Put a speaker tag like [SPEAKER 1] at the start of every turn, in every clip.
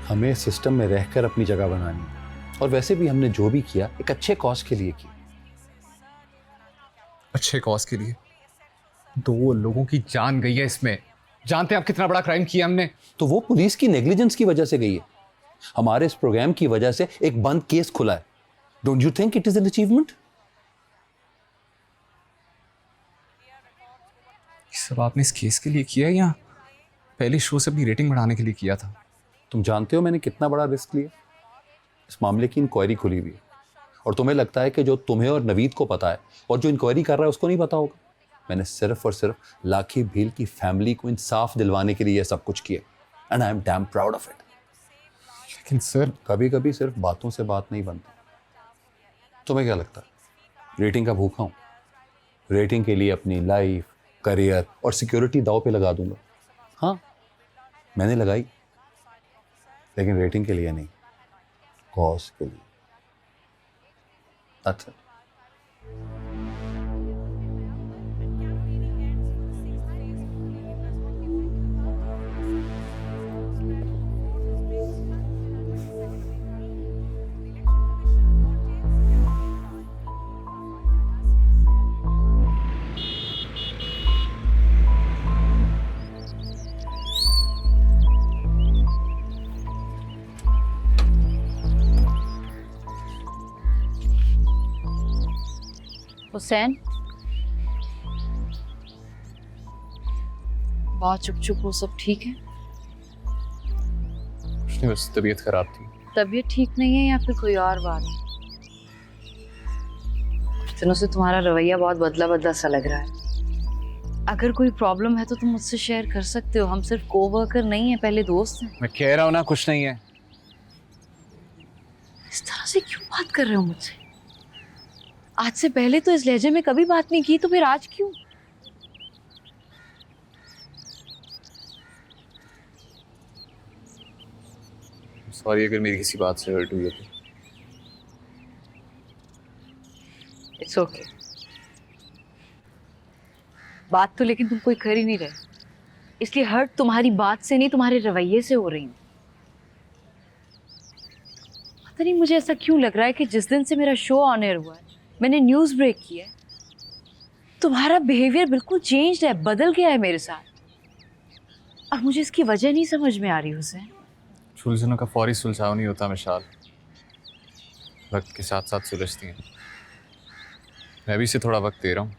[SPEAKER 1] हमें सिस्टम में रहकर अपनी जगह बनानी है, और वैसे भी हमने जो भी किया एक अच्छे कॉज के लिए किया।
[SPEAKER 2] अच्छे कॉज के लिए? 2 लोगों की जान गई है इसमें। जानते हैं आप कितना बड़ा क्राइम किया हमने?
[SPEAKER 1] तो वो पुलिस की नेग्लिजेंस की वजह से गई है। हमारे इस प्रोग्राम की वजह से एक बंद केस खुला है। Don't you think it is an achievement?
[SPEAKER 2] सब आपने इस केस के लिए किया है या पहले शो से अपनी रेटिंग बढ़ाने के लिए किया था?
[SPEAKER 1] तुम जानते हो मैंने कितना बड़ा रिस्क लिया? इस मामले की इंक्वायरी खुली हुई है, और तुम्हें लगता है कि जो तुम्हें और नवीद को पता है और जो इंक्वायरी कर रहा है उसको नहीं पता होगा? मैंने सिर्फ और सिर्फ लाखी भील की फैमिली को इंसाफ दिलवाने के लिए यह सब कुछ किया, and I am damn proud of it.
[SPEAKER 2] लेकिन सर,
[SPEAKER 1] कभी कभी सिर्फ बातों से बात नहीं बनती। तुम्हें क्या लगता है रेटिंग का भूखा हूं? रेटिंग के लिए अपनी लाइफ, करियर और सिक्योरिटी दांव पे लगा दूंगा। हाँ, मैंने लगाई, लेकिन रेटिंग के लिए नहीं, कॉज के लिए। That's it.
[SPEAKER 3] हुसैन, बहुत चुप चुप हो, सब ठीक है?
[SPEAKER 2] कुछ नहीं, बस तबीयत खराब थी।
[SPEAKER 3] तबीयत ठीक नहीं है या फिर कोई और बात है? कुछ दिनों से तुम्हारा रवैया बहुत बदला बदला सा लग रहा है। अगर कोई प्रॉब्लम है तो तुम मुझसे शेयर कर सकते हो। हम सिर्फ कोवर्कर नहीं है, पहले दोस्त हैं।
[SPEAKER 2] मैं कह रहा हूँ ना, कुछ नहीं है।
[SPEAKER 3] इस तरह से क्यों बात कर रहे हो मुझसे? आज से पहले तो इस लहजे में कभी बात नहीं की, तो फिर आज क्यों?
[SPEAKER 2] सॉरी अगर मेरी किसी बात से हर्ट हुई है तो।
[SPEAKER 3] It's okay. बात तो लेकिन तुम कोई कर ही नहीं रहे, इसलिए हर्ट तुम्हारी बात से नहीं, तुम्हारे रवैये से हो रही हूँ। पता नहीं मुझे ऐसा क्यों लग रहा है कि जिस दिन से मेरा शो ऑन एयर हुआ है, मैंने न्यूज़ ब्रेक किया है, तुम्हारा बिहेवियर बिल्कुल चेंज्ड है, बदल गया है मेरे साथ। और मुझे इसकी वजह नहीं समझ में आ रही हुसैन।
[SPEAKER 2] सुलझनों का फौरी सुलझाव नहीं होता मिशाल, वक्त के साथ साथ सुलझती हैं। मैं भी इसे थोड़ा वक्त दे रहा हूँ।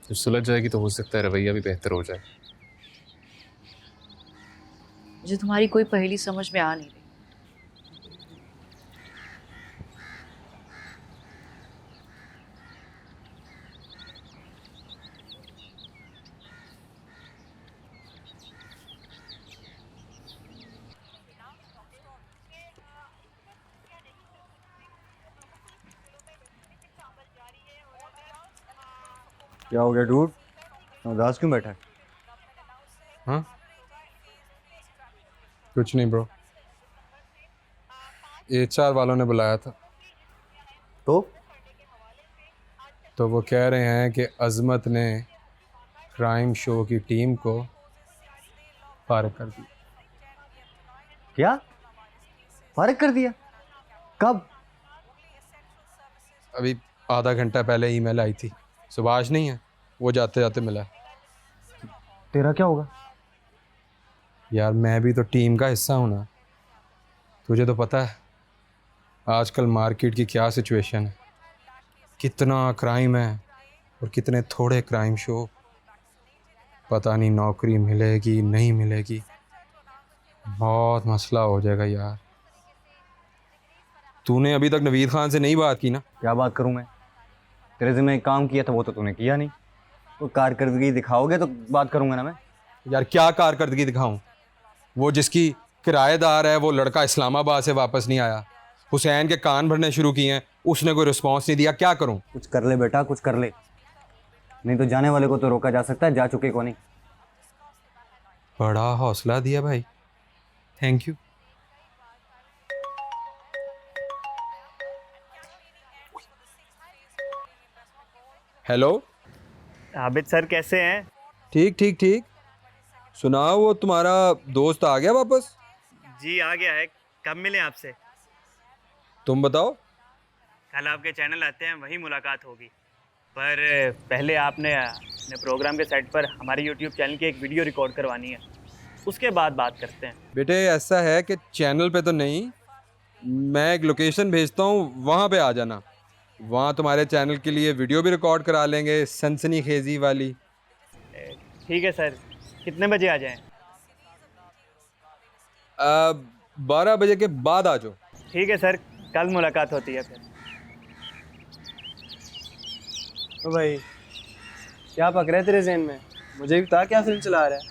[SPEAKER 2] जब सुलझ जाएगी तो हो सकता है रवैया भी बेहतर हो जाए।
[SPEAKER 3] मुझे तुम्हारी कोई पहेली समझ में आ नहीं रही।
[SPEAKER 4] क्या हो गया डूड? उदास क्यों बैठा है?
[SPEAKER 2] हाँ, कुछ नहीं ब्रो, HR वालों ने बुलाया था। तो वो कह रहे हैं कि अजमत ने क्राइम शो की टीम को फारिग कर दिया।
[SPEAKER 4] क्या? फारिग कर दिया? कब?
[SPEAKER 2] अभी आधा घंटा पहले ईमेल आई थी। सुभाष नहीं है, वो जाते जाते मिला।
[SPEAKER 4] तेरा क्या होगा?
[SPEAKER 2] यार मैं भी तो टीम का हिस्सा हूँ ना। तुझे तो पता है आजकल मार्केट की क्या सिचुएशन है, कितना क्राइम है और कितने थोड़े क्राइम शो। पता नहीं नौकरी मिलेगी नहीं मिलेगी, बहुत मसला हो जाएगा यार। तूने अभी तक नवीद खान से नहीं बात की ना?
[SPEAKER 4] क्या बात करूं मैं? तेरे ज़िम्मे एक काम किया था, वो तो तूने किया नहीं। तो कारकर्दगी दिखाओगे तो बात करूंगा ना मैं।
[SPEAKER 2] यार क्या कारकर्दगी दिखाऊं? वो जिसकी किराएदार है वो लड़का इस्लामाबाद से वापस नहीं आया, हुसैन के कान भरने शुरू किए हैं, उसने कोई रिस्पॉन्स नहीं दिया। क्या करूं?
[SPEAKER 4] कुछ कर ले बेटा, कुछ कर ले, नहीं तो जाने वाले को तो रोका जा सकता है, जा चुके को नहीं।
[SPEAKER 2] बड़ा हौसला दिया भाई, thank you. Hello
[SPEAKER 5] Abid sir कैसे हैं?
[SPEAKER 2] ठीक ठीक ठीक। सुनाओ, वो तुम्हारा दोस्त आ गया वापस?
[SPEAKER 5] जी आ गया है। कब मिले आपसे?
[SPEAKER 2] तुम बताओ।
[SPEAKER 5] कल आपके चैनल आते हैं, वही मुलाकात होगी। पर पहले आपने अपने प्रोग्राम के सेट पर हमारे यूट्यूब चैनल की एक वीडियो रिकॉर्ड करवानी है, उसके बाद बात करते हैं।
[SPEAKER 2] बेटे ऐसा है कि चैनल पे तो नहीं, मैं एक लोकेशन भेजता हूँ, वहाँ पे आ जाना। वहाँ तुम्हारे चैनल के लिए वीडियो भी रिकॉर्ड करा लेंगे, सनसनीखेजी वाली।
[SPEAKER 5] ठीक है सर, कितने बजे आ जाएं?
[SPEAKER 2] 12 बजे के बाद आ जाओ।
[SPEAKER 5] ठीक है सर, कल मुलाकात होती है फिर।
[SPEAKER 6] तो भाई क्या पक रहा है तेरे जहन में? मुझे भी बता, क्या फिल्म चला रहा है?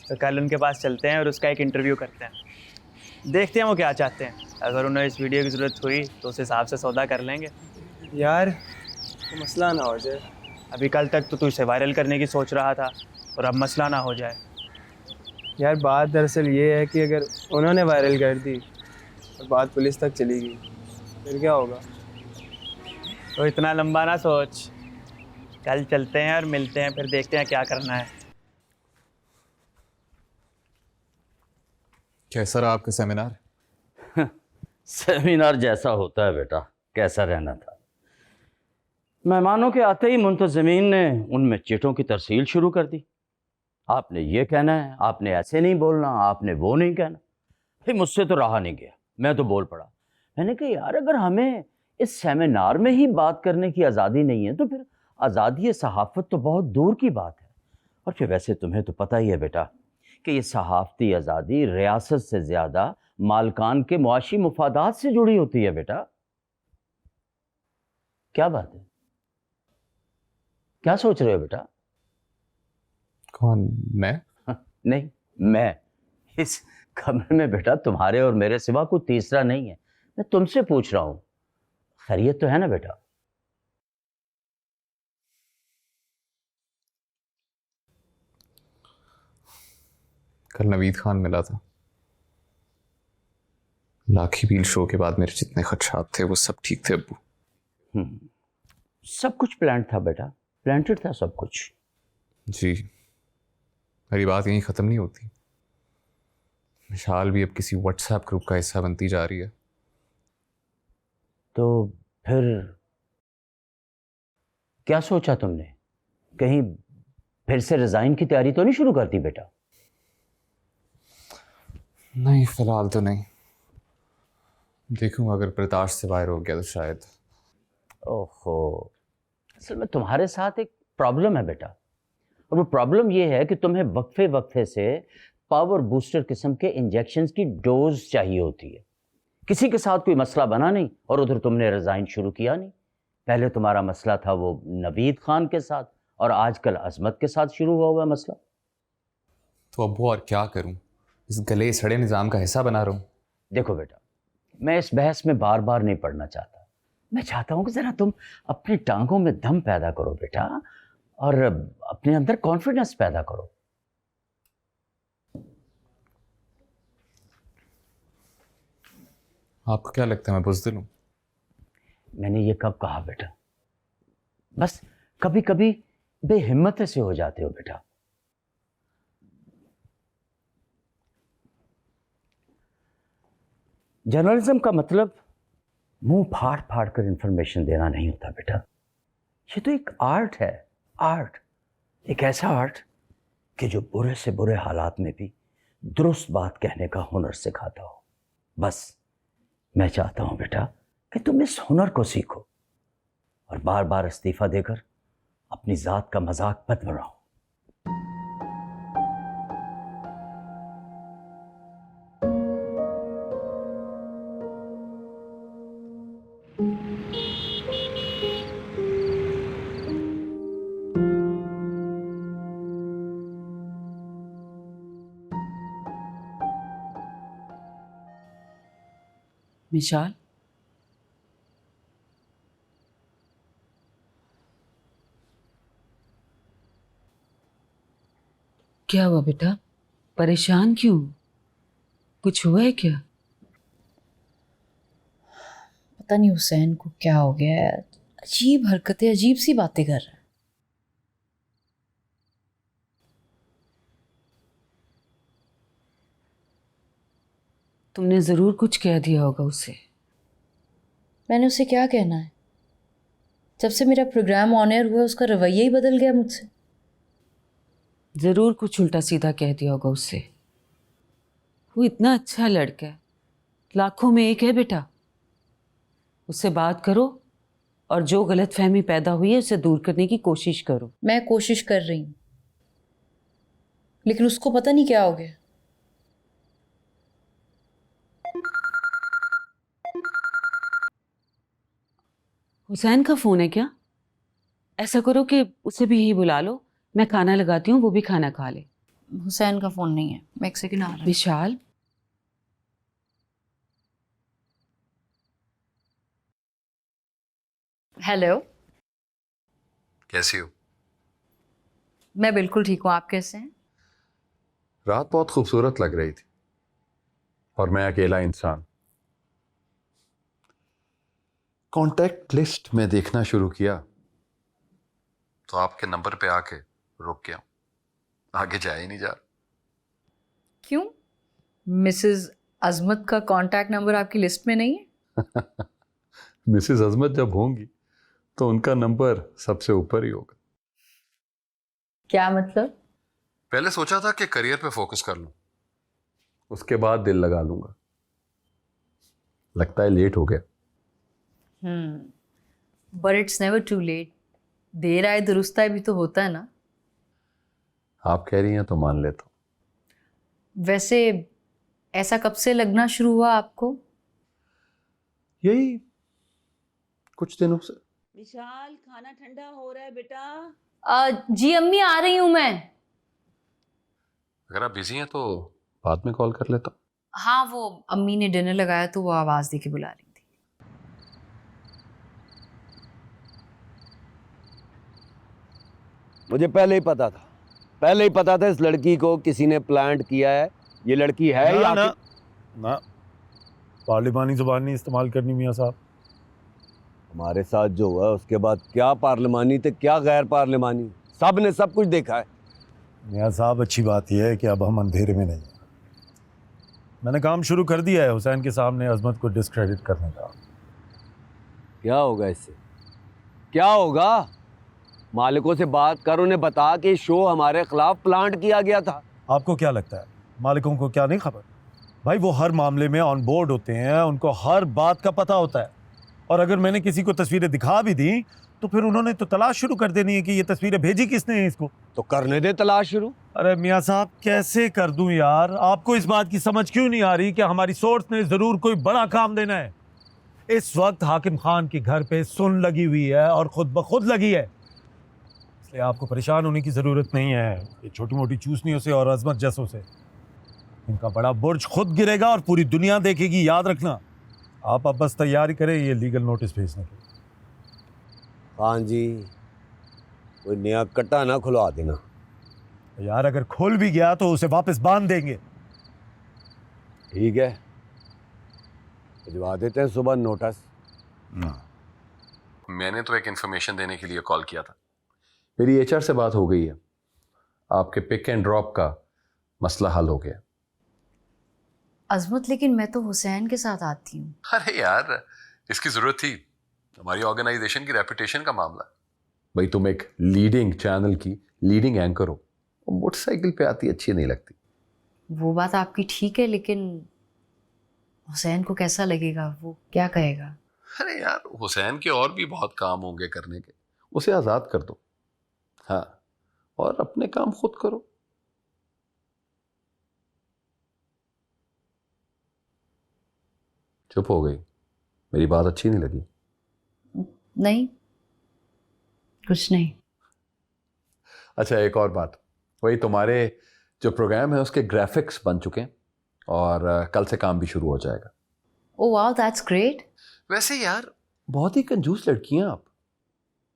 [SPEAKER 5] तो कल उनके पास चलते हैं और उसका एक इंटरव्यू करते हैं। देखते हैं वो क्या चाहते हैं। अगर उन्हें इस वीडियो की ज़रूरत हुई तो उस हिसाब से सौदा कर लेंगे।
[SPEAKER 6] यार तो मसला ना हो जाए।
[SPEAKER 5] अभी कल तक तो तू इसे वायरल करने की सोच रहा था, और अब मसला ना हो जाए।
[SPEAKER 6] यार बात दरअसल ये है कि अगर उन्होंने वायरल कर दी और बात पुलिस तक चली गई, फिर क्या होगा?
[SPEAKER 5] तो इतना लंबा ना सोच, कल चलते हैं और मिलते हैं, फिर देखते हैं क्या करना है।
[SPEAKER 1] कैसा रहा आपका सेमिनार?
[SPEAKER 7] सेमिनार जैसा होता है बेटा, कैसा रहना था। मेहमानों के आते ही मुंतज़मीन ने उनमें चिटों की तरसील शुरू कर दी। आपने ये कहना है, आपने ऐसे नहीं बोलना, आपने वो नहीं कहना। फिर मुझसे तो रहा नहीं गया, मैं तो बोल पड़ा। मैंने कहा यार, अगर हमें इस सेमिनार में ही बात करने की आज़ादी नहीं है तो फिर आज़ादी सहाफ़त तो बहुत दूर की बात है। और फिर वैसे तुम्हें तो पता ही है बेटा कि ये सहाफ़ती आज़ादी रियासत से ज़्यादा मालकान के मुआशी मुफादात से जुड़ी होती है बेटा। क्या बात है, क्या सोच रहे हो बेटा?
[SPEAKER 1] कौन, मैं?
[SPEAKER 7] नहीं, मैं इस कमरे में बेटा तुम्हारे और मेरे सिवा कोई तीसरा नहीं है। मैं तुमसे पूछ रहा हूं, खैरियत तो है ना बेटा?
[SPEAKER 1] कल नवीद खान मिला था। लाखी बील शो के बाद मेरे जितने खदशात थे वो सब ठीक थे अब्बू।
[SPEAKER 7] सब कुछ प्लान था बेटा, प्लांटेड था सब कुछ।
[SPEAKER 1] जी, मेरी बात यहीं ख़त्म नहीं होती। मिशाल भी अब किसी व्हाट्सएप ग्रुप का हिस्सा बनती जा रही है।
[SPEAKER 7] तो फिर क्या सोचा तुमने? कहीं फिर से रिजाइन की तैयारी तो नहीं शुरू कर दी बेटा?
[SPEAKER 1] नहीं, फिलहाल तो नहीं। देखूंगा, अगर बर्दाश्त से बाहर हो गया तो शायद।
[SPEAKER 7] ओहो, असल में तुम्हारे साथ एक प्रॉब्लम है बेटा, और वो प्रॉब्लम ये है कि तुम्हें वक्फे वक्फे से पावर बूस्टर किस्म के इंजेक्शंस की डोज चाहिए होती है। किसी के साथ कोई मसला बना नहीं और उधर तुमने रिज़ाइन शुरू किया नहीं। पहले तुम्हारा मसला था वो नवीद खान के साथ, और आजकल अजमत के साथ शुरू हुआ मसला।
[SPEAKER 1] तो अब्बू और क्या करूं, इस गले सड़े निज़ाम का हिस्सा बना रहा हूं।
[SPEAKER 7] देखो बेटा, मैं इस बहस में बार बार नहीं पढ़ना चाहता। मैं चाहता हूं कि ज़रा तुम अपनी टांगों में दम पैदा करो बेटा, और अपने अंदर कॉन्फिडेंस पैदा करो।
[SPEAKER 1] आपको क्या लगता है मैं बुज़दिल हूं?
[SPEAKER 7] मैंने ये कब कहा बेटा? बस कभी कभी बेहिम्मत से हो जाते हो बेटा। जर्नलिज्म का मतलब मुंह फाड़ फाड़ कर इंफॉर्मेशन देना नहीं होता बेटा। ये तो एक आर्ट है, आर्ट। एक ऐसा आर्ट कि जो बुरे से बुरे हालात में भी दुरुस्त बात कहने का हुनर सिखाता हो। बस मैं चाहता हूं बेटा कि तुम इस हुनर को सीखो और बार बार इस्तीफा देकर अपनी जात का मजाक मत बनाओ।
[SPEAKER 8] मिशाल, क्या हुआ बेटा? परेशान क्यों? कुछ हुआ है क्या?
[SPEAKER 3] पता नहीं हुसैन को क्या हो गया है, अजीब हरकतें, अजीब सी बातें कर रहा है।
[SPEAKER 8] तुमने ज़रूर कुछ कह दिया होगा उसे।
[SPEAKER 3] मैंने उसे क्या कहना है? जब से मेरा प्रोग्राम ऑन एयर हुआ उसका रवैया ही बदल गया मुझसे।
[SPEAKER 8] ज़रूर कुछ उल्टा सीधा कह दिया होगा उससे। वो इतना अच्छा लड़का है, लाखों में एक है बेटा। उससे बात करो और जो गलतफहमी पैदा हुई है उसे दूर करने की कोशिश करो।
[SPEAKER 3] मैं कोशिश कर रही हूँ, लेकिन उसको पता नहीं क्या हो गया।
[SPEAKER 8] हुसैन का फ़ोन है क्या? ऐसा करो कि उसे भी यही बुला लो, मैं खाना लगाती हूँ, वो भी खाना खा ले।
[SPEAKER 3] हुसैन का फ़ोन नहीं है, मैं एक सेकंड आ रहा हूँ।
[SPEAKER 8] विशाल,
[SPEAKER 3] हेलो।
[SPEAKER 1] कैसी हो?
[SPEAKER 3] मैं बिल्कुल ठीक हूँ, आप कैसे हैं?
[SPEAKER 1] रात बहुत खूबसूरत लग रही थी और मैं अकेला इंसान। कांटेक्ट लिस्ट में देखना शुरू किया तो आपके नंबर पे आके रुक गया, आगे जा ही नहीं जा रहा।
[SPEAKER 3] क्यों? मिसेस अजमत का कांटेक्ट नंबर आपकी लिस्ट में नहीं है?
[SPEAKER 1] मिसेस अजमत जब होंगी तो उनका नंबर सबसे ऊपर ही होगा।
[SPEAKER 3] क्या मतलब?
[SPEAKER 1] पहले सोचा था कि करियर पे फोकस कर लूं, उसके बाद दिल लगा लूंगा। लगता है लेट हो गया।
[SPEAKER 3] But it's never too late. देर आए दुरुस्त आए भी तो होता है ना।
[SPEAKER 1] आप कह रही हैं तो मान लेता हूं।
[SPEAKER 3] वैसे ऐसा कब से लगना शुरू हुआ आपको?
[SPEAKER 1] यही कुछ दिनों से।
[SPEAKER 8] विशाल खाना ठंडा हो रहा है बेटा।
[SPEAKER 3] जी अम्मी, आ रही हूँ मैं।
[SPEAKER 1] अगर आप बिजी हैं तो बाद में कॉल कर लेता हूं।
[SPEAKER 3] हाँ, वो अम्मी ने डिनर लगाया तो वो आवाज़ दे के बुला रही थी।
[SPEAKER 9] मुझे पहले ही पता था, पहले ही पता था इस लड़की को किसी ने प्लांट किया है। ये लड़की है
[SPEAKER 10] ना,
[SPEAKER 9] या
[SPEAKER 10] ना, ना, पार्लिमानी जुबान नहीं इस्तेमाल करनी मियाँ साहब।
[SPEAKER 9] हमारे साथ जो हुआ उसके बाद क्या पार्लिमानी थे क्या गैर पार्लिमानी, सब ने सब कुछ देखा है।
[SPEAKER 10] मियाँ साहब अच्छी बात यह है कि अब हम अंधेरे में नहीं हैं। मैंने काम शुरू कर दिया है हुसैन के सामने अजमत को डिस्क्रेडिट करने का।
[SPEAKER 9] क्या होगा इससे, क्या होगा? मालिकों से बात कर, उन्हें बता कि शो हमारे खिलाफ प्लांट किया गया था।
[SPEAKER 10] आपको क्या लगता है मालिकों को क्या नहीं खबर? भाई वो हर मामले में ऑन बोर्ड होते हैं, उनको हर बात का पता होता है। और अगर मैंने किसी को तस्वीरें दिखा भी दी तो फिर उन्होंने तो तलाश शुरू कर देनी है कि ये तस्वीरें भेजी किसने है इसको।
[SPEAKER 9] तो करने दे तलाश शुरू।
[SPEAKER 10] अरे मियाँ साहब कैसे कर दूं यार, आपको इस बात की समझ क्यों नहीं आ रही कि हमारी सोर्स ने जरूर कोई बड़ा काम देना है। इस वक्त हाकिम खान के घर पे सुन लगी हुई है और खुद ब खुद लगी है, इसलिए आपको परेशान होने की जरूरत नहीं है ये छोटी मोटी चूसनियों से और अजमत जैसों से। इनका बड़ा बुर्ज खुद गिरेगा और पूरी दुनिया देखेगी, याद रखना। आप अब बस तैयारी करें ये लीगल नोटिस भेजने की।
[SPEAKER 9] हाँ जी, कोई नया कट्टा ना खुलवा देना
[SPEAKER 10] यार, अगर खुल भी गया तो उसे वापस बांध देंगे।
[SPEAKER 9] ठीक है, भिजवा देते हैं सुबह नोटिस।
[SPEAKER 1] मैंने तो एक इंफॉर्मेशन देने के लिए कॉल किया था। मेरी एचआर से बात हो गई है, आपके पिक एंड ड्रॉप का मसला हल हो गया।
[SPEAKER 3] अजमत, लेकिन मैं तो हुसैन के साथ आती हूँ।
[SPEAKER 1] अरे यार, इसकी जरूरत थी, हमारी ऑर्गेनाइजेशन की रेपुटेशन का मामला। भाई तुम एक लीडिंग चैनल की लीडिंग एंकर हो, मोटरसाइकिल पे आती अच्छी नहीं लगती।
[SPEAKER 3] वो बात आपकी ठीक है, लेकिन हुसैन को कैसा लगेगा? वो क्या कहेगा?
[SPEAKER 1] अरे यार, हुसैन के और भी बहुत काम होंगे करने के, उसे आज़ाद कर दो। हाँ, और अपने काम खुद करो। चुप हो गई, मेरी बात अच्छी नहीं लगी?
[SPEAKER 3] नहीं, कुछ नहीं।
[SPEAKER 1] अच्छा, एक और बात, वही तुम्हारे जो प्रोग्राम है उसके ग्राफिक्स बन चुके हैं और कल से काम भी शुरू हो जाएगा।
[SPEAKER 3] Oh wow, that's great.
[SPEAKER 1] वैसे यार, बहुत ही कंजूस लड़की हैं आप।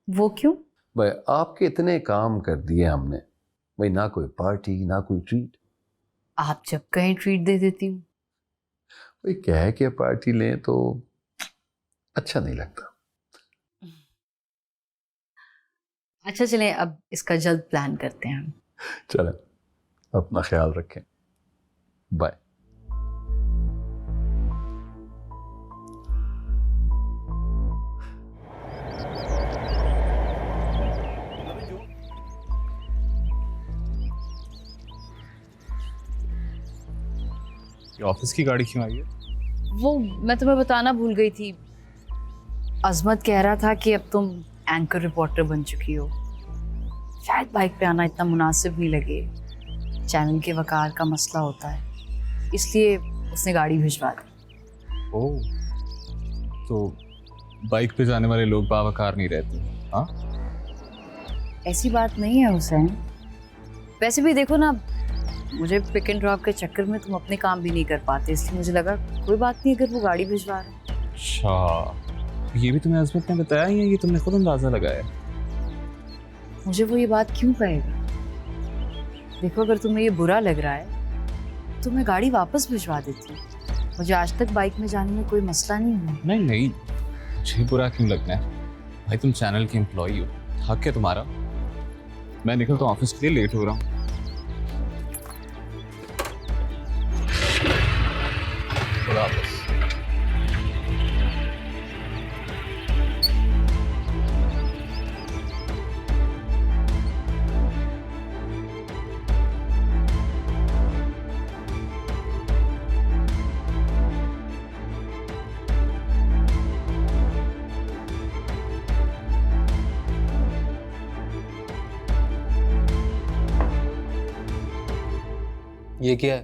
[SPEAKER 3] वो क्यों?
[SPEAKER 1] भाई आपके इतने काम कर दिए हमने, भाई ना कोई पार्टी ना कोई ट्रीट।
[SPEAKER 3] आप जब कहीं ट्रीट दे देती हूँ।
[SPEAKER 1] भाई कह के पार्टी लें तो अच्छा नहीं लगता।
[SPEAKER 3] अच्छा चलें, अब इसका जल्द प्लान करते हैं हम।
[SPEAKER 1] चलें, अपना ख्याल रखें, बाय।
[SPEAKER 11] ये ऑफिस की गाड़ी क्यों आई है?
[SPEAKER 3] वो मैं तुम्हें बताना भूल गई थी। अजमत कह रहा था कि अब तुम एंकर रिपोर्टर बन चुकी हो। शायद बाइक पे आना इतना मुनासिब नहीं लगे, चैनल के वकार का मसला होता है, इसलिए उसने गाड़ी भिजवा दी।
[SPEAKER 11] ओह, तो बाइक पे जाने वाले लोग बावकार नहीं रहते? हाँ,
[SPEAKER 3] ऐसी बात नहीं है हुसैन। वैसे भी देखो ना, मुझे पिक एंड ड्रॉप के चक्कर में तुम अपने काम भी नहीं कर पाते, इसलिए मुझे लगा कोई बात नहीं अगर वो गाड़ी भिजवा रहे।
[SPEAKER 11] अच्छा, ये भी तुम्हें अजमत ने बताया या ये तुमने खुद अंदाजा लगाया?
[SPEAKER 3] मुझे वो ये बात क्यों कहेगा? देखो, अगर तुम्हें ये बुरा लग रहा है तो मैं गाड़ी वापस भिजवा देती हूँ। मुझे आज तक बाइक में जाने में कोई मसला नहीं हुआ।
[SPEAKER 11] नहीं नहीं, मुझे बुरा क्यों लगना है भाई, तुम चैनल की एम्प्लॉई हो, हक है तुम्हारा। मैं निकलता हूँ ऑफिस के लिए, लेट हो रहा हूँ। खुदा हाफिज़।
[SPEAKER 2] ये क्या है?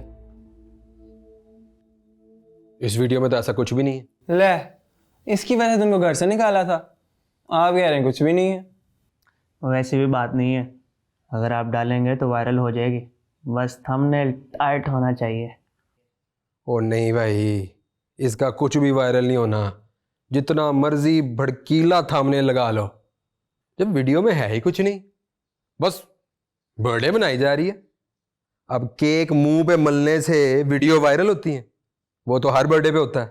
[SPEAKER 2] इस वीडियो में तो ऐसा कुछ भी नहीं है।
[SPEAKER 6] ले, इसकी वजह से तुमको घर से निकाला था, आप कह रहे हैं कुछ भी नहीं है।
[SPEAKER 5] वैसे भी बात नहीं है, अगर आप डालेंगे तो वायरल हो जाएगी, बस थंबनेल टाइट होना चाहिए।
[SPEAKER 2] ओ नहीं भाई, इसका कुछ भी वायरल नहीं होना। जितना मर्जी भड़कीला थंबनेल लगा लो, जब वीडियो में है ही कुछ नहीं, बस बर्थडे मनाई जा रही है। अब केक मुंह पे मलने से वीडियो वायरल होती है? वो तो हर बर्थडे पे होता है।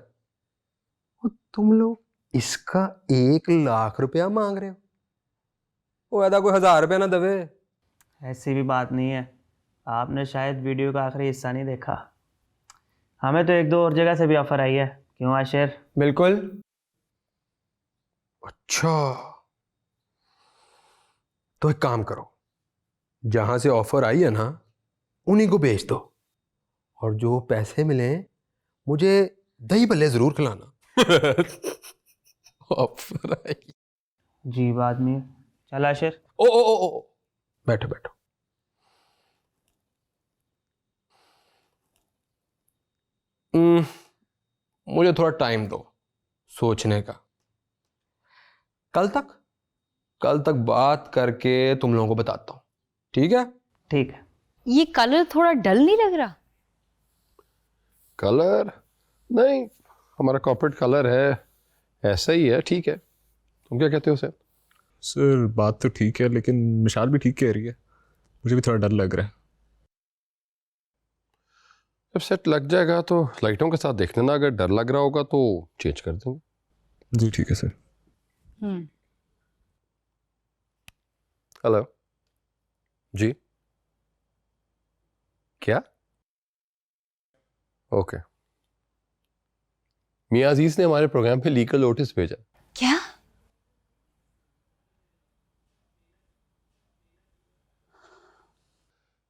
[SPEAKER 2] और तुम लोग इसका 1 लाख रुपया मांग रहे हो? वो ऐसा कोई 1000 रुपया ना दबे।
[SPEAKER 5] ऐसी भी बात नहीं है, आपने शायद वीडियो का आखिरी हिस्सा नहीं देखा। हमें तो 1-2 और जगह से भी ऑफर आई है, क्यों आशिर?
[SPEAKER 6] बिल्कुल।
[SPEAKER 2] अच्छा, तो एक काम करो, जहां से ऑफर आई है ना उन्हीं को भेज दो, और जो पैसे मिले मुझे दही भल्ले जरूर खिलाना। ऑफर आई।
[SPEAKER 5] जी बात नहीं है। चल आशिर।
[SPEAKER 2] ओ, बैठो बैठो। मुझे थोड़ा टाइम दो सोचने का। कल तक बात करके तुम लोगों को बताता हूं, ठीक है?
[SPEAKER 5] ठीक है।
[SPEAKER 3] ये कलर थोड़ा डल नहीं लग रहा?
[SPEAKER 1] कलर नहीं, हमारा कॉर्पोरेट कलर है, ऐसा ही है, ठीक है। तुम क्या कहते हो सर?
[SPEAKER 11] सर बात तो ठीक है, लेकिन मिशाल भी ठीक कह रही है, मुझे भी थोड़ा डर लग रहा है।
[SPEAKER 1] जब सेट लग जाएगा तो लाइटों के साथ देख लेना, अगर डर लग रहा होगा तो चेंज कर देंगे।
[SPEAKER 11] जी ठीक है सर।
[SPEAKER 1] हेलो जी, क्या? ओके, मियां अजीज ने हमारे प्रोग्राम पे लीगल नोटिस भेजा।
[SPEAKER 3] क्या?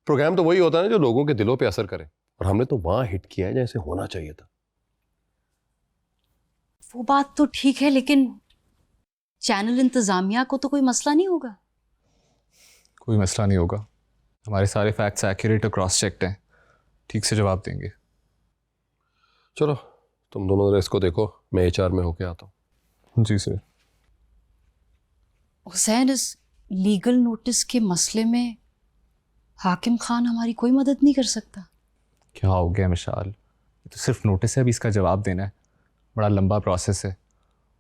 [SPEAKER 1] प्रोग्राम तो वही होता है ना जो लोगों के दिलों पे असर करे, और हमने तो वहां हिट किया है जैसे होना चाहिए था।
[SPEAKER 3] वो बात तो ठीक है, लेकिन चैनल इंतजामिया को तो कोई मसला नहीं होगा?
[SPEAKER 11] कोई मसला नहीं होगा, हमारे सारे फैक्ट्स एक्यूरेट और क्रॉस चेक्ड हैं, ठीक से जवाब देंगे।
[SPEAKER 1] चलो तुम दोनों जरा इसको देखो, मैं HR में होके आता हूँ।
[SPEAKER 11] जी सर।
[SPEAKER 3] हुसैन, इस लीगल नोटिस के मसले में हाकिम खान हमारी कोई मदद नहीं कर सकता?
[SPEAKER 11] क्या हो गया मिशाल, ये तो सिर्फ नोटिस है, अभी इसका जवाब देना है, बड़ा लंबा प्रोसेस है,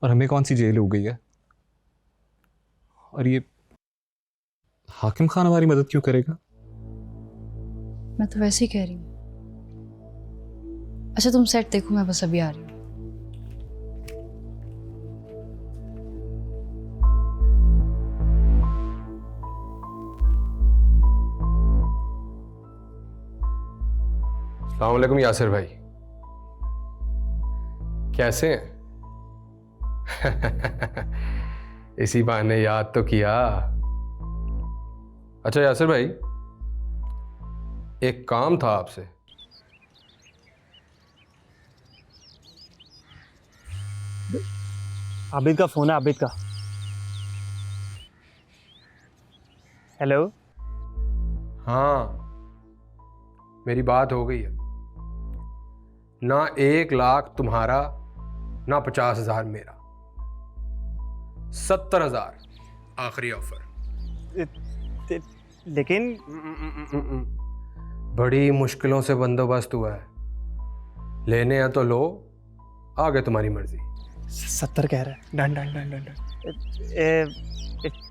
[SPEAKER 11] और हमें कौन सी जेल हो गई है? और ये हाकिम खान हमारी मदद क्यों करेगा?
[SPEAKER 3] मैं तो वैसे ही कह रही हूँ। अच्छा तुम सेट देखो, मैं बस अभी आ रही हूँ।
[SPEAKER 2] अस्सलाम वालेकुम यासिर भाई, कैसे हैं? इसी बहाने याद तो किया। अच्छा यासिर भाई, एक काम था आपसे।
[SPEAKER 5] आबिद का फ़ोन है, आबिद का। हेलो।
[SPEAKER 2] हाँ, मेरी बात हो गई है। ना 1 लाख तुम्हारा, ना 50,000 मेरा, 70,000 आखिरी ऑफर।
[SPEAKER 5] लेकिन
[SPEAKER 2] बड़ी मुश्किलों से बंदोबस्त हुआ है, लेने हैं तो लो, आगे तुम्हारी मर्जी।
[SPEAKER 5] 70 कह रहा है। Done done done done done.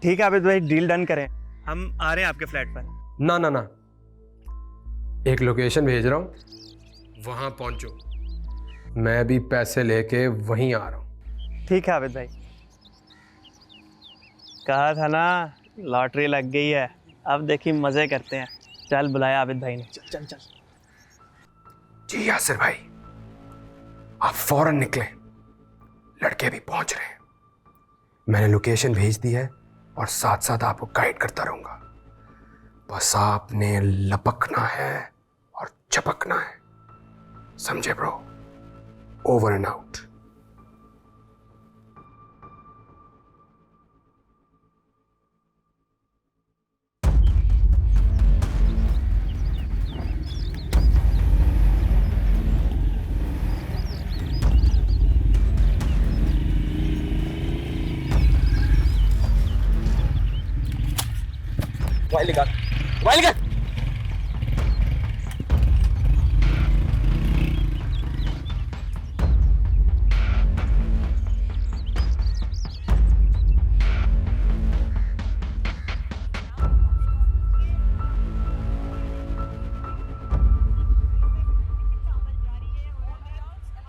[SPEAKER 5] ठीक है आबिद भाई, डील डन करें। हम आ रहे हैं आपके फ्लैट पर।
[SPEAKER 2] ना ना ना, एक लोकेशन भेज रहा हूँ, वहां पहुंचो, मैं भी पैसे लेके वहीं आ रहा हूँ।
[SPEAKER 5] ठीक है आबिद भाई। कहा था ना, लॉटरी लग गई है। अब देखिए मज़े करते हैं। चल, बुलाया आबिद भाई ने। चल चल चल।
[SPEAKER 2] जी यासिर भाई, आप फौरन निकले, लड़के भी पहुंच रहे हैं। मैंने लोकेशन भेज दी है और साथ साथ आपको गाइड करता रहूंगा। बस आपने लपकना है और चपकना है, समझे bro? Over and out.
[SPEAKER 9] Mobile निकाल, मोबाइल निकाल।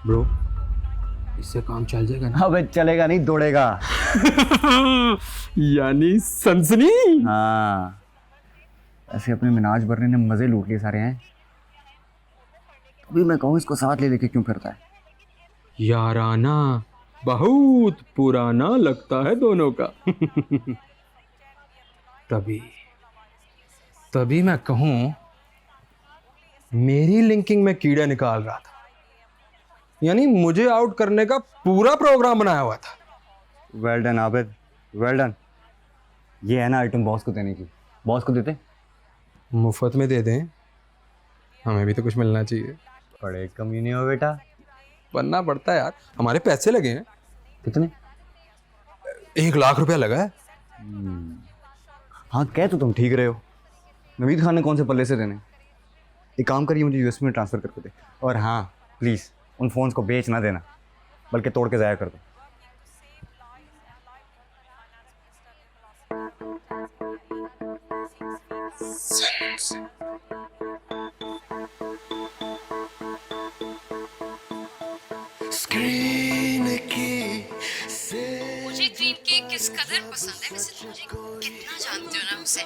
[SPEAKER 2] ब्रो, इससे काम चल जाएगा ना?
[SPEAKER 4] अबे चलेगा नहीं, दौड़ेगा।
[SPEAKER 2] यानी सनसनी।
[SPEAKER 4] हाँ, ऐसे अपने मिनाज भरने ने मजे लूट लिए सारे हैं। अभी मैं कहूँ इसको साथ ले लेके क्यों फिरता है?
[SPEAKER 2] याराना बहुत पुराना लगता है दोनों का। तभी तभी मैं कहूं, मेरी लिंकिंग में कीड़ा निकाल रहा था, यानी मुझे आउट करने का पूरा प्रोग्राम बनाया हुआ था।
[SPEAKER 4] Well done Abid, well done. ये है ना आइटम बॉस को देने की। बॉस को देते,
[SPEAKER 2] मुफ्त में दे दें, हमें भी तो कुछ मिलना चाहिए।
[SPEAKER 4] बड़े कमीने हो बेटा।
[SPEAKER 2] बनना पड़ता है यार, हमारे पैसे लगे हैं।
[SPEAKER 4] कितने?
[SPEAKER 2] 1 लाख रुपया लगा है।
[SPEAKER 4] हाँ, कह तो तुम ठीक रहे हो। नवीद खान ने कौन से पल्ले से देने? एक काम करिए, मुझे यूएस में ट्रांसफ़र करके दे। और हाँ, प्लीज़ उन फ़ोन्स को बेच ना देना, बल्कि तोड़ के ज़ाया कर दो।
[SPEAKER 3] मुझे क्रीम केक किस कदर पसंद है, वैसे मुझे कितना जानते हो ना उसे।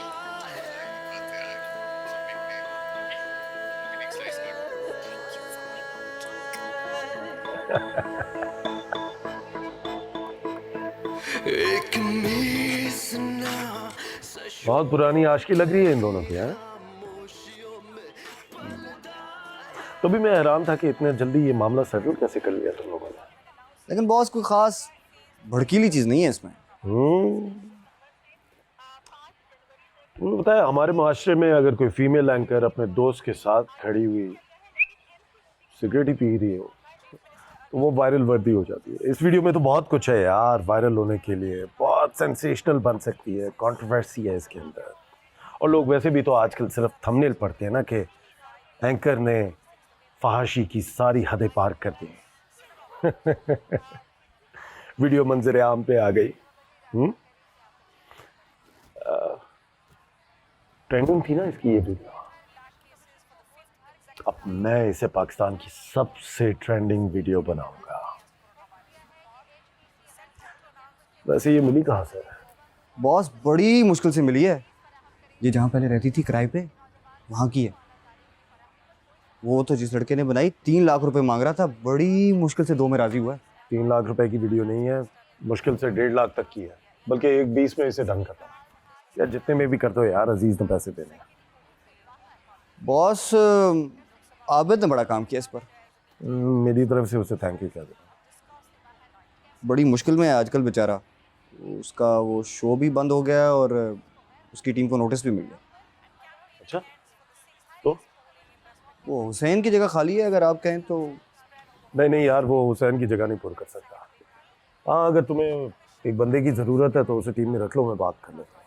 [SPEAKER 10] बहुत पुरानी आशिकी लग रही है इन दोनों की, हैं? तो भी मैं हैरान था कि इतने जल्दी ये मामला सेटल कैसे कर लिया तुम लोगों ने।
[SPEAKER 4] लेकिन बॉस कोई खास भड़कीली चीज़ नहीं है इसमें।
[SPEAKER 10] तुमने बताया, हमारे माशरे में अगर कोई फीमेल एंकर अपने दोस्त के साथ खड़ी हुई सिगरेट ही पी रही हो तो वो वायरल वर्दी हो जाती है। इस वीडियो में तो बहुत कुछ है यार वायरल होने के लिए, बहुत सेंसेशनल बन सकती है, कंट्रोवर्सी है इसके अंदर। और लोग वैसे भी तो आजकल सिर्फ थंबनेल पढ़ते हैं ना कि एंकर ने फहाशी की सारी हदें पार कर दी। वीडियो मंजर आम पे आ गई। ट्रेंडिंग थी ना इसकी ये वीडियो। अब मैं इसे पाकिस्तान की सबसे ट्रेंडिंग वीडियो बनाऊंगा। वैसे ये मिली कहाँ से?
[SPEAKER 4] बॉस बड़ी मुश्किल से मिली है। ये जहाँ पहले रहती थी किराए पे, वहाँ की है। वो तो जिस लड़के ने बनाई 3 लाख रुपए मांग रहा था, बड़ी मुश्किल से 2 में राजी हुआ है।
[SPEAKER 10] 3 लाख रुपए की वीडियो नहीं है, मुश्किल से 1.5 लाख तक की है, बल्कि 1.20 में इसे डन करता है। यार जितने में भी कर दो यार, अजीज ने पैसे देने।
[SPEAKER 4] बॉस आबिद ने बड़ा काम किया इस पर।
[SPEAKER 10] मेरी तरफ से उसे थैंक यू कह दो।
[SPEAKER 4] बड़ी मुश्किल में है आजकल बेचारा। उसका वो शो भी बंद हो गया और उसकी टीम को नोटिस भी मिल गया।
[SPEAKER 10] अच्छा, तो
[SPEAKER 4] वो हुसैन की जगह खाली है, अगर आप कहें तो।
[SPEAKER 10] नहीं नहीं यार, वो हुसैन की जगह नहीं पूरी कर सकता। हाँ, अगर तुम्हें एक बंदे की ज़रूरत है तो उसे टीम में रख लो, मैं बात कर लेता हूँ।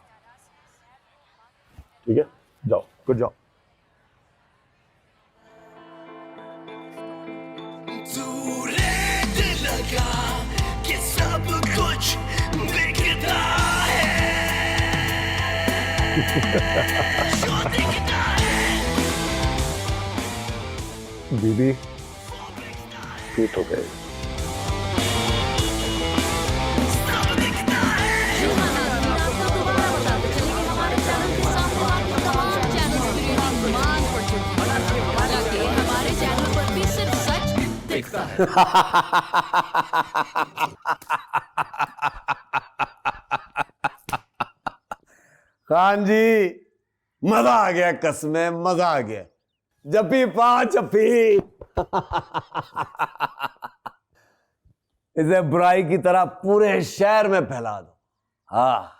[SPEAKER 10] ठीक है, जाओ, गुड जॉब। बीबी फिट हो गए।
[SPEAKER 9] खान जी, मजा आ गया, कसमें मजा आ गया। जपी पा जपी। इसे बुराई की तरह पूरे शहर में फैला दो। हाँ,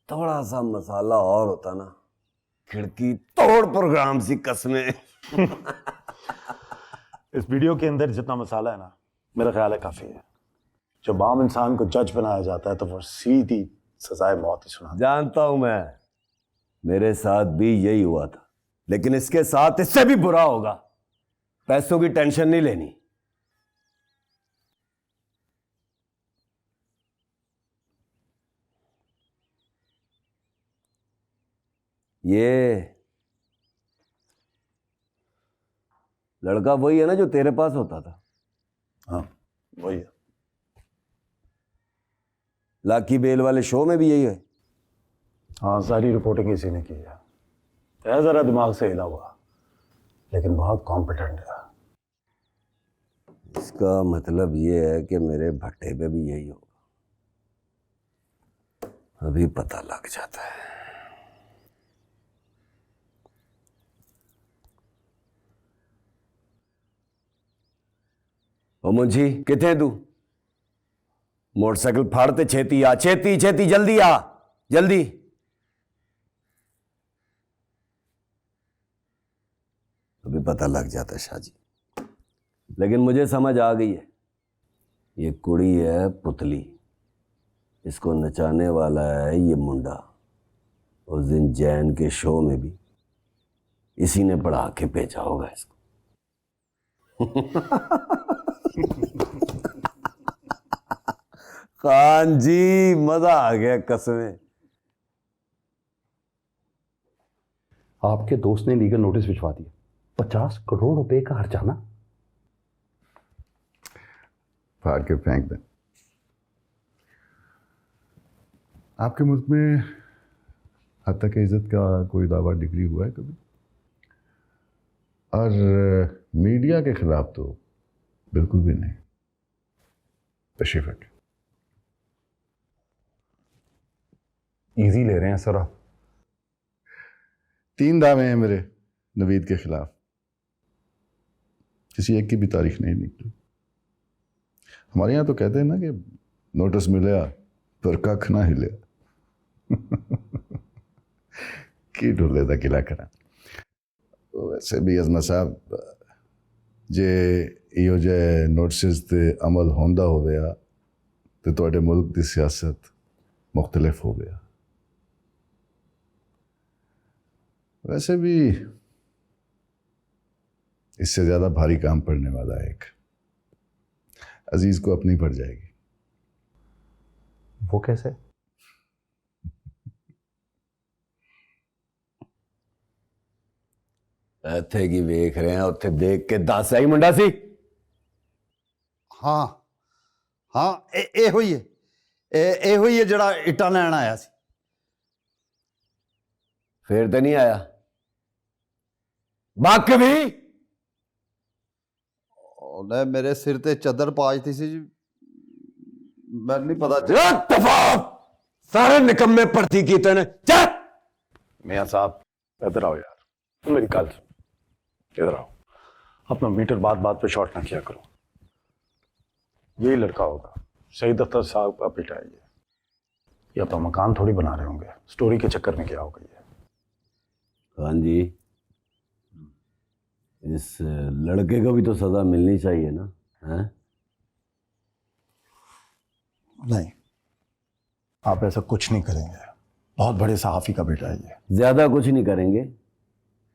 [SPEAKER 9] थोड़ा सा मसाला और होता ना, खिड़की तोड़ प्रोग्राम सी कसमें।
[SPEAKER 10] इस वीडियो के अंदर जितना मसाला है ना, मेरा ख्याल है काफी है। जब आम इंसान को जज बनाया जाता है तो वो सीधी सजाए मौत ही सुना।
[SPEAKER 9] जानता हूं मैं, मेरे साथ भी यही हुआ था, लेकिन इसके साथ इससे भी बुरा होगा। पैसों की टेंशन नहीं लेनी। ये लड़का वही है ना जो तेरे पास होता था?
[SPEAKER 10] हाँ, वही है।
[SPEAKER 9] लाकी बेल वाले शो में भी यही है?
[SPEAKER 10] हाँ, सारी रिपोर्टिंग इसी ने की है। जरा दिमाग से हिला हुआ, लेकिन बहुत कॉम्पिटेंट है।
[SPEAKER 9] इसका मतलब ये है कि मेरे भट्टे पे भी यही होगा। अभी पता लग जाता है। ओ मुंशी, किथे तू? मोटरसाइकिल फाड़ते छेती आ, छेती छेती जल्दी आ, जल्दी। अभी पता लग जाता है शाहजी, लेकिन मुझे समझ आ गई है। ये कुड़ी है पुतली, इसको नचाने वाला है ये मुंडा। उस दिन जैन के शो में भी इसी ने पढ़ा के भेजा होगा इसको। खान जी, मजा आ गया कसमें।
[SPEAKER 1] आपके दोस्त ने लीगल नोटिस भिजवा दिया, 50 करोड़ रुपए का हर्जाना।
[SPEAKER 12] फाड़ के फेंक दें। आपके मुल्क में हत्या की इज्जत का कोई दावा डिग्री हुआ है कभी? और मीडिया के खिलाफ तो बिल्कुल भी नहीं। तशरीफ रखें।
[SPEAKER 1] इजी ले रहे हैं सर आप।
[SPEAKER 12] 3 दावे हैं मेरे नवीद के खिलाफ, किसी एक की भी तारीख नहीं निकली। हमारे यहाँ तो कहते हैं ना कि नोटिस मिला पर कख ना हिले। की ढोले दा किला करा। वैसे भी अजमत साहब, जे इहो जे नोटिस ते अमल होंदा होवेआ तो तुहाडे मुल्क की सियासत मुख्तलिफ हो गया। वैसे भी इससे ज्यादा भारी काम पड़ने वाला है। एक अजीज को अपनी पड़ जाएगी।
[SPEAKER 1] वो कैसे?
[SPEAKER 9] इत्थे की वेख रहे हैं, उत्थे देख के दस आई मुंडा सी।
[SPEAKER 13] हाँ हाँ, ए होई है, ए होई है जड़ा इट्टा लैन आया सी।
[SPEAKER 9] फिर तो नहीं आया बाक भी?
[SPEAKER 13] ਉਹਨੇ मेरे सिर ते चादर पाजती सी जी, मैं नहीं पता।
[SPEAKER 9] सारे निकम्मे भर्ती कीते ने। चल
[SPEAKER 10] मियां साहब, इधर आओ यार, मेरी गल इधर आओ। अपना मीटर बात बात पे शॉर्ट ना किया करो।
[SPEAKER 12] यही लड़का होगा, सईद अख्तर साहब का बेटा है ये अपना मकान थोड़ी बना रहे होंगे, स्टोरी के चक्कर में क्या हो गई है।
[SPEAKER 9] खान जी, इस लड़के को भी तो सजा मिलनी चाहिए ना, हैं?
[SPEAKER 12] नहीं, आप ऐसा कुछ नहीं करेंगे, बहुत बड़े सहाफ़ी का बेटा है ये।
[SPEAKER 9] ज्यादा कुछ नहीं करेंगे,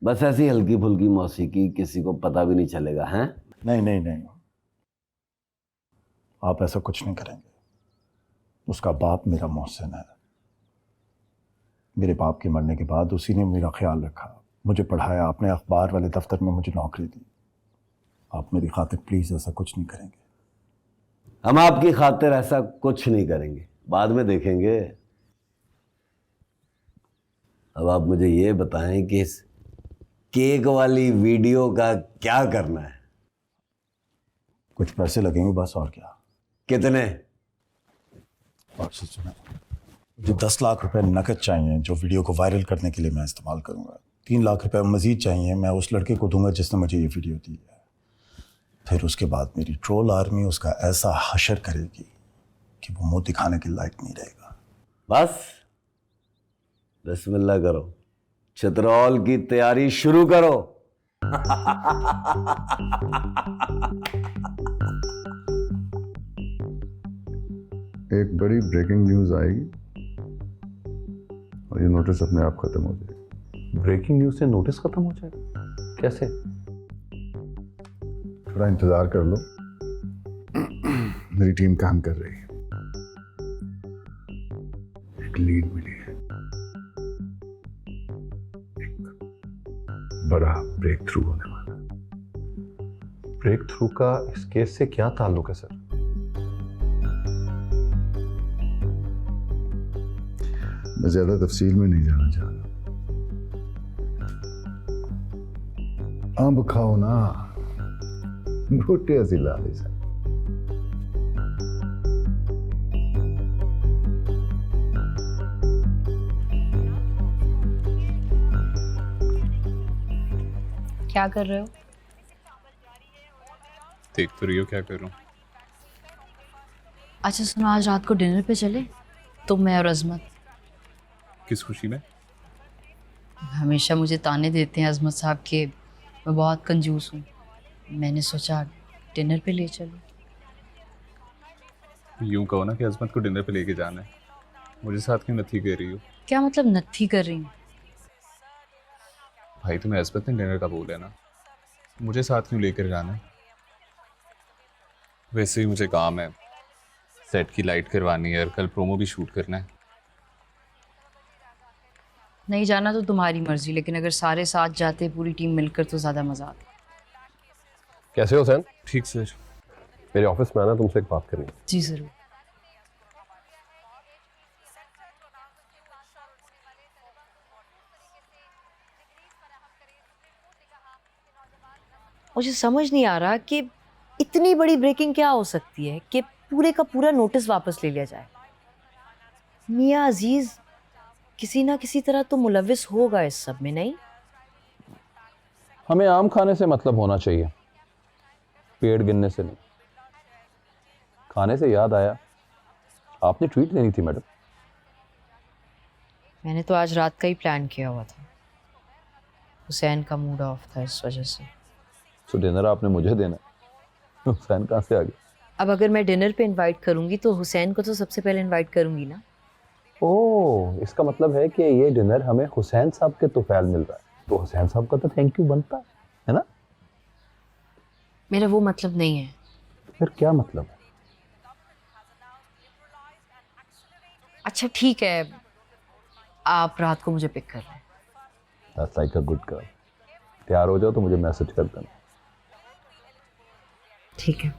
[SPEAKER 9] बस ऐसी हल्की फुल्की मौसीकी, किसी को पता भी नहीं चलेगा, हैं?
[SPEAKER 12] नहीं नहीं नहीं, आप ऐसा कुछ नहीं करेंगे। उसका बाप मेरा मोहसिन है, मेरे बाप के मरने के बाद उसी ने मेरा ख्याल रखा, मुझे पढ़ाया, आपने अखबार वाले दफ्तर में मुझे नौकरी दी। आप मेरी खातिर प्लीज़ ऐसा कुछ नहीं करेंगे।
[SPEAKER 9] हम आपकी खातिर ऐसा कुछ नहीं करेंगे, बाद में देखेंगे। अब आप मुझे ये बताएं कि इस केक वाली वीडियो का क्या करना है?
[SPEAKER 12] कुछ पैसे लगेंगे बस, और क्या।
[SPEAKER 9] कितने?
[SPEAKER 12] और सुनो, मुझे 10 लाख रुपए नकद चाहिए जो वीडियो को वायरल करने के लिए मैं इस्तेमाल करूंगा। 3 लाख रुपए मजीद चाहिए, मैं उस लड़के को दूंगा जिसने मुझे ये वीडियो दी है। फिर उसके बाद मेरी ट्रोल आर्मी उसका ऐसा हशर करेगी कि वो मुंह दिखाने के लायक नहीं रहेगा।
[SPEAKER 9] बस बिस्मिल्लाह करो, चित्रौल की तैयारी शुरू करो।
[SPEAKER 12] एक बड़ी ब्रेकिंग न्यूज़ आएगी और ये नोटिस अपने आप खत्म हो जाएगा।
[SPEAKER 1] ब्रेकिंग न्यूज़ से नोटिस खत्म हो जाएगा? कैसे?
[SPEAKER 12] थोड़ा इंतज़ार कर लो, मेरी टीम काम कर रही है, एक लीड मिली है, एक बड़ा ब्रेक थ्रू होने वाला है।
[SPEAKER 1] ब्रेक थ्रू का इस केस से क्या ताल्लुक है सर?
[SPEAKER 12] मैं ज्यादा तफसील में नहीं जाना चाह रहा। आम खाओ ना, रोटी ऐसी ला ली सर।
[SPEAKER 3] क्या कर रहे हो?
[SPEAKER 11] देख तो रही हो क्या कर रहा हूँ।
[SPEAKER 3] अच्छा सुनो, आज रात को डिनर पे चले तुम, मैं और अजमत।
[SPEAKER 11] किस खुशी में?
[SPEAKER 3] हमेशा मुझे ताने देते हैं अजमत साहब के मैं बहुत कंजूस हूँ, मैंने सोचा डिनर पे ले चलो।
[SPEAKER 11] यूं कहो ना कि अजमत को डिनर पे लेके जाना है, मुझे साथ क्यों नथी कर रही हो?
[SPEAKER 3] क्या मतलब नथी कर रही हूँ?
[SPEAKER 11] भाई तुम्हें अजमत ने डिनर का बोला है ना, मुझे साथ क्यों लेकर जाना है? वैसे ही मुझे काम है, सेट की लाइट करवानी है और कल प्रोमो भी शूट करना है।
[SPEAKER 3] नहीं जाना तो तुम्हारी मर्जी, लेकिन अगर सारे साथ जाते पूरी टीम मिलकर तो ज़्यादा मज़ा आता।
[SPEAKER 14] कैसे हो सैन?
[SPEAKER 11] ठीक सर।
[SPEAKER 14] मेरे ऑफिस में आना, तुमसे एक बात करनी है।
[SPEAKER 3] जी ज़रूर।
[SPEAKER 15] मुझे समझ नहीं आ रहा कि इतनी बड़ी ब्रेकिंग क्या हो सकती है कि पूरे का पूरा नोटिस वापस ले लिया जाए। मियाँ अजीज किसी ना किसी तरह तो मुलविस होगा इस सब में, नहीं?
[SPEAKER 1] हमें आम खाने से मतलब होना चाहिए, पेड़ गिनने से नहीं। खाने से याद आया, आपने ट्रीट लेनी थी मैडम।
[SPEAKER 3] मैंने तो आज रात का ही प्लान किया हुआ था, हुसैन का मूड ऑफ था इस वजह से।
[SPEAKER 1] तो डिनर आपने मुझे देना, हुसैन कहाँ से आ गया?
[SPEAKER 15] अब अगर मैं डिनर पे इनवाइट करूंगी तो हुसैन को तो सबसे पहले इनवाइट करूंगी ना।
[SPEAKER 1] ओह, इसका मतलब है कि ये डिनर हमें हुसैन साहब के तोफैल मिल रहा है, तो हुसैन साहब का तो थैंक यू बनता है ना?
[SPEAKER 3] मेरा वो मतलब नहीं है।
[SPEAKER 1] फिर क्या मतलब है?
[SPEAKER 3] अच्छा ठीक है, आप रात को मुझे पिक कर लें।
[SPEAKER 1] That's like a good girl। तैयार हो जाओ तो मुझे मैसेज कर देना।
[SPEAKER 3] ठीक है।